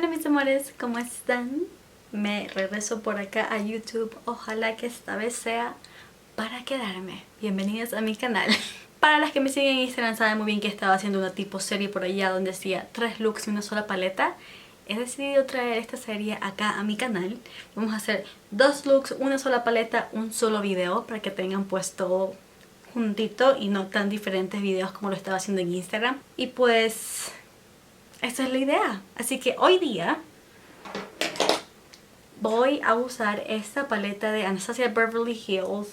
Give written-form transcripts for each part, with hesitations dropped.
Hola mis amores, ¿cómo están? Me regreso por acá a YouTube. Ojalá que esta vez sea para quedarme. Bienvenidos a mi canal. Para las que me siguen en Instagram saben muy bien que estaba haciendo una tipo serie por allá donde hacía 3 looks y una sola paleta. He decidido traer esta serie acá a mi canal. Vamos a hacer 2 looks, una sola paleta, un solo video para que tengan pues todo juntito y no tan diferentes videos como lo estaba haciendo en Instagram. Y pues esa es la idea. Así que hoy día voy a usar esta paleta de Anastasia Beverly Hills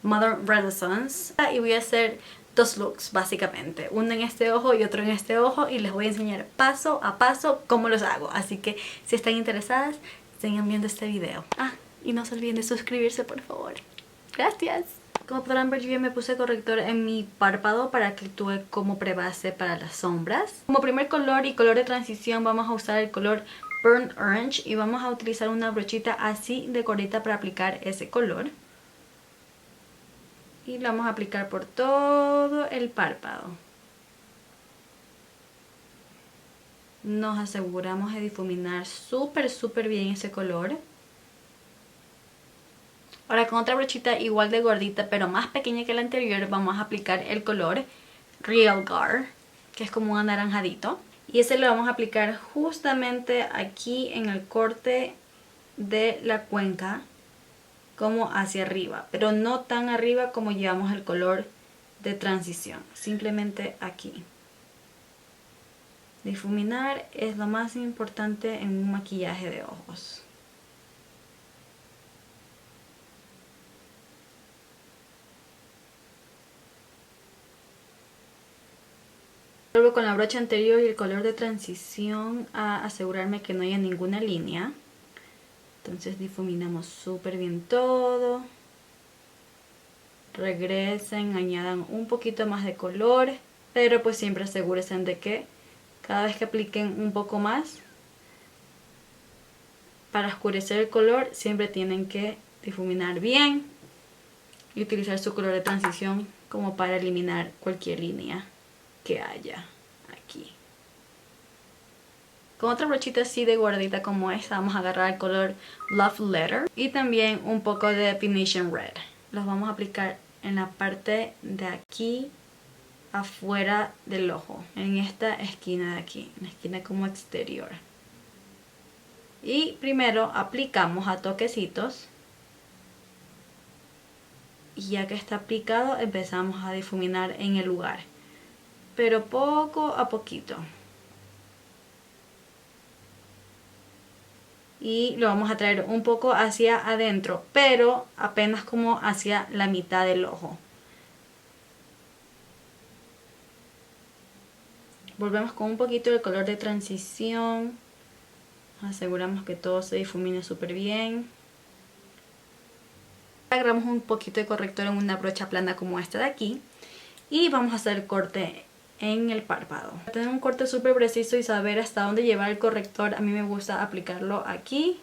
Modern Renaissance y voy a hacer 2 looks básicamente, uno en este ojo y otro en este ojo, y les voy a enseñar paso a paso cómo los hago. Así que si están interesadas, sigan viendo este video. Y no se olviden de suscribirse, por favor. Gracias. Como podrán ver, yo ya me puse corrector en mi párpado para que actúe como prebase para las sombras. Como primer color y color de transición vamos a usar el color Burnt Orange y vamos a utilizar una brochita así de cortita para aplicar ese color. Y lo vamos a aplicar por todo el párpado. Nos aseguramos de difuminar súper bien ese color. Ahora con otra brochita igual de gordita pero más pequeña que la anterior vamos a aplicar el color Real Gar, que es como un anaranjadito. Y ese lo vamos a aplicar justamente aquí en el corte de la cuenca, como hacia arriba, pero no tan arriba como llevamos el color de transición, simplemente aquí. Difuminar es lo más importante en un maquillaje de ojos. Vuelvo con la brocha anterior y el color de transición a asegurarme que no haya ninguna línea. Entonces difuminamos súper bien todo. Regresen, añadan un poquito más de color, pero pues siempre asegúrense de que cada vez que apliquen un poco más, para oscurecer el color siempre tienen que difuminar bien y utilizar su color de transición como para eliminar cualquier línea que haya aquí. Con otra brochita así de gordita como esta vamos a agarrar el color Love Letter y también un poco de Venetian Red. Los vamos a aplicar en la parte de aquí afuera del ojo, en esta esquina de aquí, en la esquina como exterior. Y primero aplicamos a toquecitos y ya que está aplicado empezamos a difuminar en el lugar, pero poco a poquito. Y lo vamos a traer un poco hacia adentro, pero apenas como hacia la mitad del ojo. Volvemos con un poquito de color de transición. Aseguramos que todo se difumine súper bien. Agarramos un poquito de corrector en una brocha plana como esta de aquí. Y vamos a hacer el corte en el párpado. Para tener un corte súper preciso y saber hasta dónde llevar el corrector, a mí me gusta aplicarlo aquí.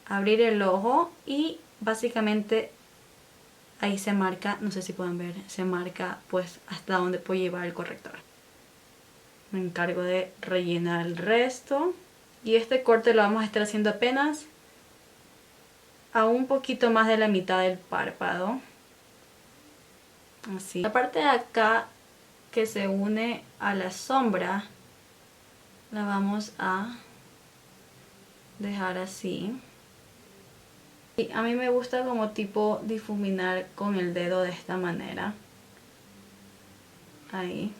Abrir el ojo y básicamente ahí se marca, no sé si pueden ver, se marca pues hasta dónde puedo llevar el corrector. Me encargo de rellenar el resto. Y este corte lo vamos a estar haciendo apenas a un poquito más de la mitad del párpado. Así. La parte de acá que se une a la sombra la vamos a dejar así. Y a mí me gusta como tipo difuminar con el dedo de esta manera. Ahí.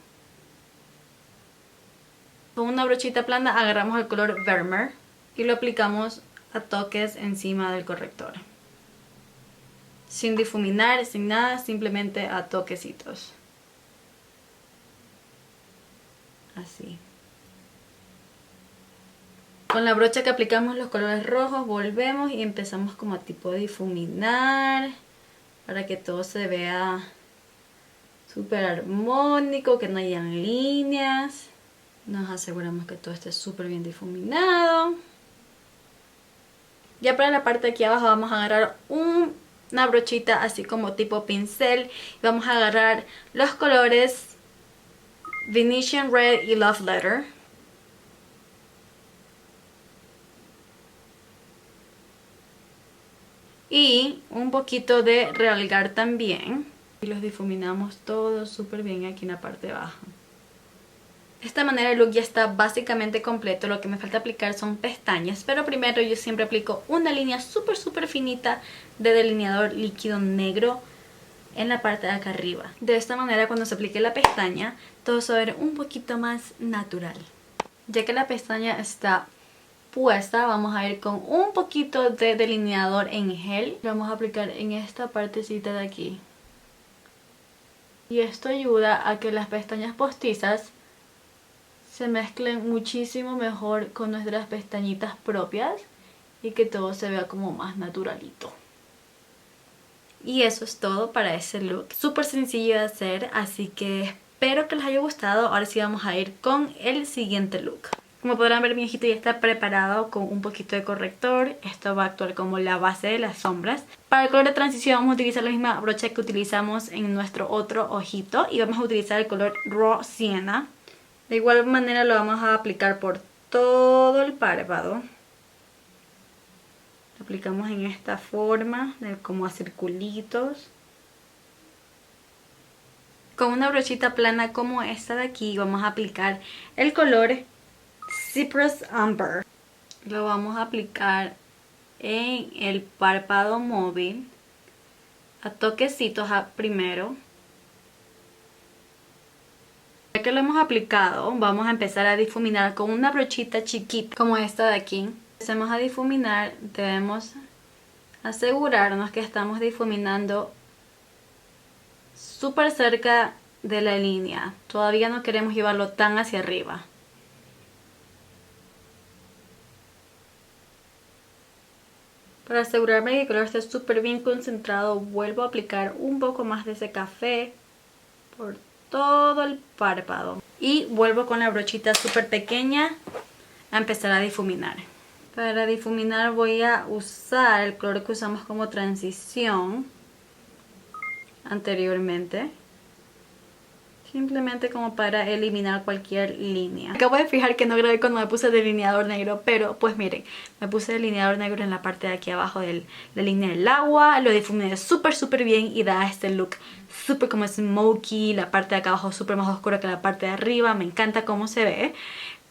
Con una brochita plana agarramos el color Vermeer y lo aplicamos a toques encima del corrector. Sin difuminar, sin nada, simplemente a toquecitos. Así. Con la brocha que aplicamos los colores rojos volvemos y empezamos como a tipo difuminar para que todo se vea súper armónico, que no hayan líneas. Nos aseguramos que todo esté súper bien difuminado. Ya para la parte de aquí abajo vamos a agarrar una brochita así como tipo pincel. Y vamos a agarrar los colores Venetian Red y Love Letter. Y un poquito de realgar también. Y los difuminamos todos súper bien aquí en la parte baja. De esta manera el look ya está básicamente completo. Lo que me falta aplicar son pestañas. Pero primero yo siempre aplico una línea súper finita de delineador líquido negro en la parte de acá arriba. De esta manera cuando se aplique la pestaña todo se va a ver un poquito más natural. Ya que la pestaña está puesta, vamos a ir con un poquito de delineador en gel. Lo vamos a aplicar en esta partecita de aquí. Y esto ayuda a que las pestañas postizas se mezclen muchísimo mejor con nuestras pestañitas propias y que todo se vea como más naturalito. Y eso es todo para ese look. Súper sencillo de hacer, así que espero que les haya gustado. Ahora sí vamos a ir con el siguiente look. Como podrán ver, mi ojito ya está preparado con un poquito de corrector. Esto va a actuar como la base de las sombras. Para el color de transición vamos a utilizar la misma brocha que utilizamos en nuestro otro ojito. Y vamos a utilizar el color Raw Sienna. De igual manera lo vamos a aplicar por todo el párpado. Lo aplicamos en esta forma, como a circulitos. Con una brochita plana como esta de aquí vamos a aplicar el color Cypress Amber. Lo vamos a aplicar en el párpado móvil a toquecitos primero. Ya que lo hemos aplicado, vamos a empezar a difuminar con una brochita chiquita como esta de aquí. Empecemos a difuminar, debemos asegurarnos que estamos difuminando súper cerca de la línea. Todavía no queremos llevarlo tan hacia arriba. Para asegurarme que el color esté súper bien concentrado, vuelvo a aplicar un poco más de ese café por todo el párpado. Y vuelvo con la brochita súper pequeña a empezar a difuminar. Para difuminar voy a usar el color que usamos como transición anteriormente. Simplemente como para eliminar cualquier línea. Acabo de fijar que no grabé cuando me puse delineador negro, pero pues miren, me puse delineador negro en la parte de aquí abajo de la línea del agua. Lo difuminé súper bien y da este look súper como smoky. La parte de acá abajo súper más oscura que la parte de arriba. Me encanta cómo se ve.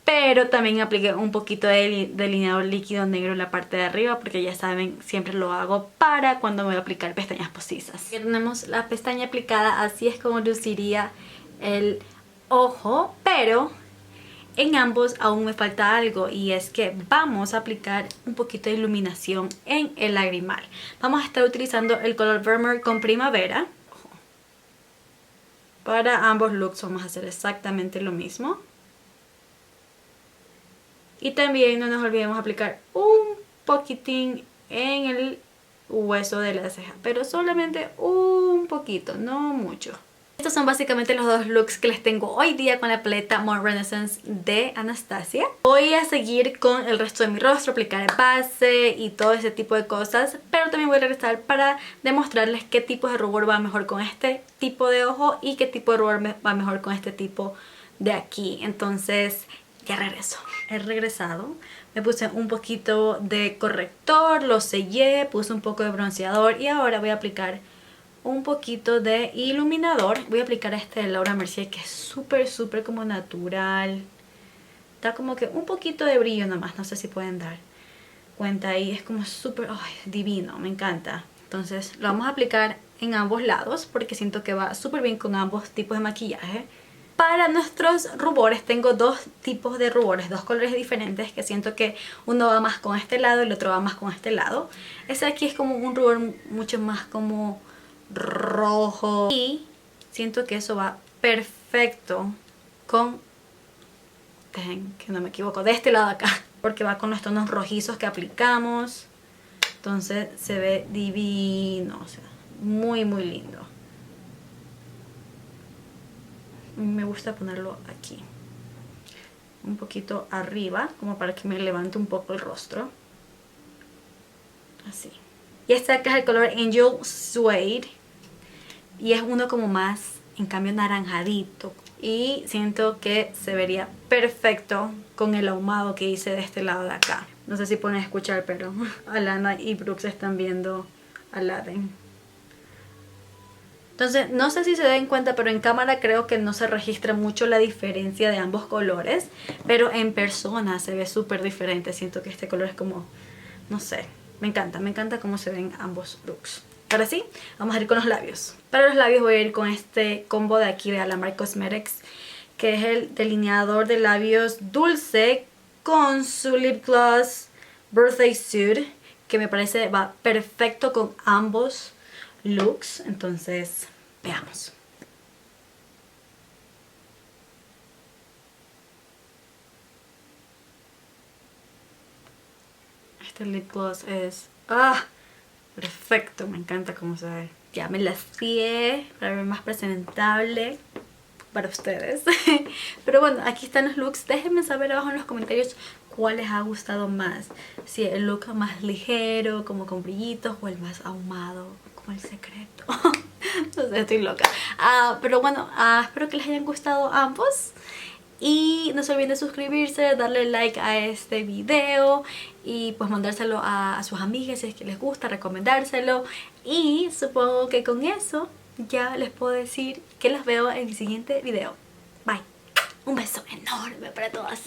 Pero también apliqué un poquito de delineador líquido negro en la parte de arriba, porque ya saben, siempre lo hago para cuando me voy a aplicar pestañas postizas. Ya tenemos la pestaña aplicada, así es como luciría el ojo, pero en ambos aún me falta algo, y es que vamos a aplicar un poquito de iluminación en el lagrimal. Vamos a estar utilizando el color Vermeer con Primavera. Para ambos looks vamos a hacer exactamente lo mismo. Y también no nos olvidemos aplicar un poquitín en el hueso de la ceja, pero solamente un poquito, no mucho. Estos son básicamente los dos looks que les tengo hoy día con la paleta More Renaissance de Anastasia. Voy a seguir con el resto de mi rostro, aplicar base y todo ese tipo de cosas, pero también voy a regresar para demostrarles qué tipo de rubor va mejor con este tipo de ojo y qué tipo de rubor va mejor con este tipo de aquí. Entonces ya regreso. He regresado, me puse un poquito de corrector, lo sellé, puse un poco de bronceador y ahora voy a aplicar un poquito de iluminador. Voy a aplicar este de Laura Mercier, que es súper como natural. Da como que un poquito de brillo nomás, no sé si pueden dar cuenta ahí. Es como súper divino, me encanta. Entonces lo vamos a aplicar en ambos lados porque siento que va súper bien con ambos tipos de maquillaje. Para nuestros rubores tengo dos tipos de rubores, dos colores diferentes, que siento que uno va más con este lado y el otro va más con este lado. Ese aquí es como un rubor mucho más como rojo y siento que eso va perfecto con, dejen que no me equivoco, de este lado acá, porque va con los tonos rojizos que aplicamos. Entonces se ve divino, o sea, muy lindo. Me gusta ponerlo aquí, un poquito arriba, como para que me levante un poco el rostro. Así. Y este acá es el color Angel Suede. Y es uno como más, en cambio, naranjadito. Y siento que se vería perfecto con el ahumado que hice de este lado de acá. No sé si pueden escuchar, pero Alana y Brooks están viendo Aladdin. Entonces, no sé si se den cuenta, pero en cámara creo que no se registra mucho la diferencia de ambos colores. Pero en persona se ve súper diferente. Siento que este color es como, no sé, me encanta cómo se ven ambos looks. Ahora sí, vamos a ir con los labios. Para los labios voy a ir con este combo de aquí de Alamar Cosmetics, que es el delineador de labios dulce con su lip gloss Birthday Suit, que me parece va perfecto con ambos looks. Entonces, veamos. Este lip gloss es perfecto, me encanta cómo se ve. Ya me lacié para ver más presentable para ustedes. Pero bueno, aquí están los looks. Déjenme saber abajo en los comentarios cuál les ha gustado más. Si el look más ligero, como con brillitos, o el más ahumado, como el secreto. No sé, estoy loca. Pero bueno, espero que les hayan gustado ambos. Y no se olviden de suscribirse, darle like a este video y pues mandárselo a sus amigas si es que les gusta, recomendárselo. Y supongo que con eso ya les puedo decir que las veo en el siguiente video. Bye. Un beso enorme para todas.